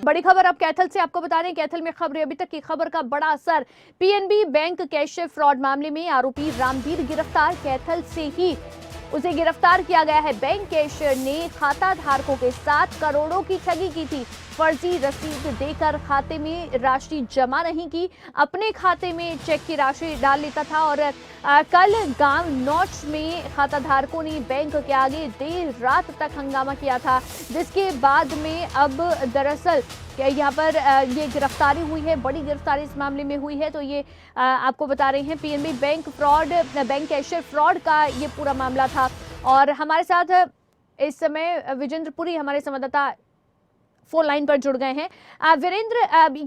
बड़ी खबर अब कैथल से आपको बता दें, कैथल में खबर अभी तक की खबर का बड़ा असर। पीएनबी बैंक कैशियर फ्रॉड मामले में आरोपी रामवीर गिरफ्तार। कैथल से ही उसे गिरफ्तार किया गया है। बैंक कैशियर ने खाता धारकों के साथ करोड़ों की ठगी की थी। फर्जी रसीद देकर खाते में राशि जमा नहीं की, अपने खाते में चेक की राशि डाल लेता था और कल गांव नौच में खाता धारकों ने बैंक के आगे देर रात तक हंगामा किया था, जिसके बाद में अब दरअसल यहाँ पर ये गिरफ्तारी हुई है। बड़ी गिरफ्तारी इस मामले में हुई है। तो ये आपको बता रहे हैं पीएनबी बैंक कैशियर फ्रॉड का ये पूरा मामला था। और हमारे साथ इस समय विजेंद्र पुरी हमारे संवाददाता फोन लाइन पर जुड़ गए हैं। वीरेंद्र,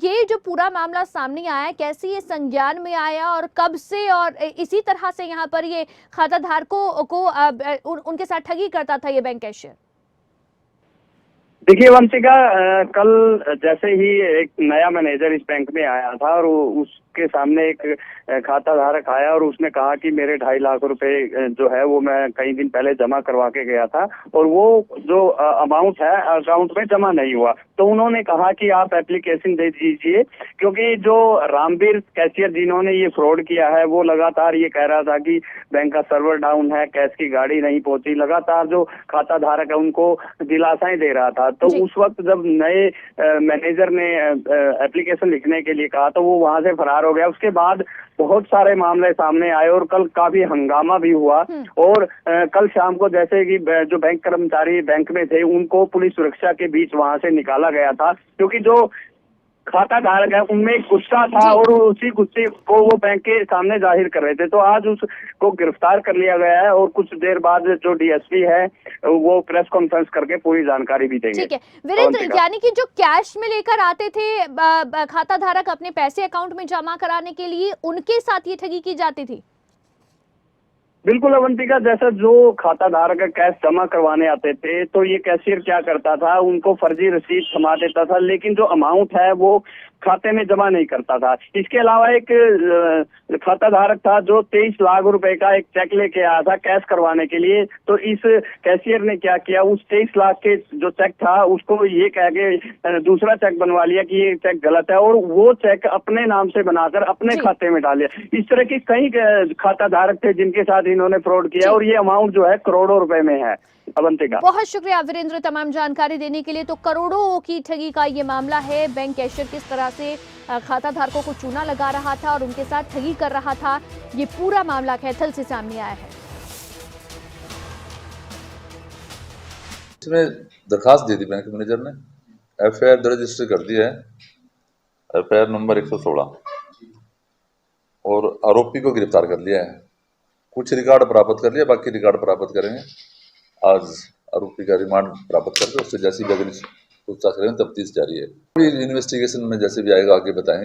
ये जो पूरा मामला सामने आया, कैसे ये संज्ञान में आया और कब से, और इसी तरह से यहाँ पर ये खाता धारकों को उनके साथ ठगी करता था ये बैंक कैशियर? देखिए वंशिका, कल जैसे ही एक नया मैनेजर इस बैंक में आया था और उसके सामने एक खाता धारक आया और उसने कहा कि मेरे 2.5 लाख रुपए जो है वो मैं कई दिन पहले जमा करवा के गया था और वो जो अमाउंट है अकाउंट में जमा नहीं हुआ। तो उन्होंने कहा कि आप एप्लीकेशन दे दीजिए, क्योंकि जो रामवीर कैशियर जिन्होंने ये फ्रॉड किया है वो लगातार ये कह रहा था कि बैंक का सर्वर डाउन है, कैश की गाड़ी नहीं पहुंची। लगातार जो खाता धारक है उनको दिलासाएं दे रहा था। तो उस वक्त जब नए मैनेजर ने एप्लीकेशन लिखने के लिए कहा तो वो वहां से फरार हो गया। उसके बाद बहुत सारे मामले सामने आए और कल काफी हंगामा भी हुआ। और कल शाम को जैसे कि जो बैंक कर्मचारी बैंक में थे उनको पुलिस सुरक्षा के बीच वहां से निकाला गया था, क्योंकि जो खाता धारक है उनमें गुस्सा था और उसी गुस्से को वो बैंक के सामने जाहिर कर रहे थे। तो आज उसको गिरफ्तार कर लिया गया है और कुछ देर बाद जो डीएसपी है वो प्रेस कॉन्फ्रेंस करके पूरी जानकारी भी देंगे। ठीक है वीरेंद्र, यानी कि जो कैश में लेकर आते थे खाता धारक अपने पैसे अकाउंट में जमा कराने के लिए, उनके साथ ये ठगी की जाती थी? बिल्कुल अवंतिका, जैसा जो खाता धारक कैश जमा करवाने आते थे तो ये कैशियर क्या करता था, उनको फर्जी रसीद थमा देता था, लेकिन जो अमाउंट है वो खाते में जमा नहीं करता था। इसके अलावा एक खाता धारक था जो 23 लाख रुपए का एक चेक लेके आया था कैश करवाने के लिए। तो इस कैशियर ने क्या किया, उस 23 लाख के जो चेक था उसको ये कह के दूसरा चेक बनवा लिया कि ये चेक गलत है और वो चेक अपने नाम से बनाकर अपने खाते में डाल लिया। इस तरह के कई खाता धारक थे जिनके साथ इन्होंने फ्रॉड किया और ये अमाउंट जो है करोड़ों रुपए में है। अवंतिका, बहुत शुक्रिया वीरेंद्र तमाम जानकारी देने के लिए। तो करोड़ों की ठगी का ये मामला है। बैंक कैशियर किस तरह से खाता धारकों को चूना लगा रहा था और उनके साथ ठगी कर रहा था, ये पूरा मामला कैथल से सामने आया है। इसमें दरखास्त दी थी बैंक मैनेजर ने, एफआईआर दर्ज रजिस्टर कर दिया है, एफआईआर नंबर 116, और आरोपी को गिरफ्तार कर लिया है। कुछ रिकॉर्ड प्राप्त कर लिया, बाकी रिकॉर्ड प्राप्त करेंगे। आज आरोपी का रिमांड प्राप्त करके उससे जैसी भी अगली पूछताछ करेंगे, तफ्तीश जारी है। इन्वेस्टिगेशन में जैसे भी आएगा आगे बताएंगे।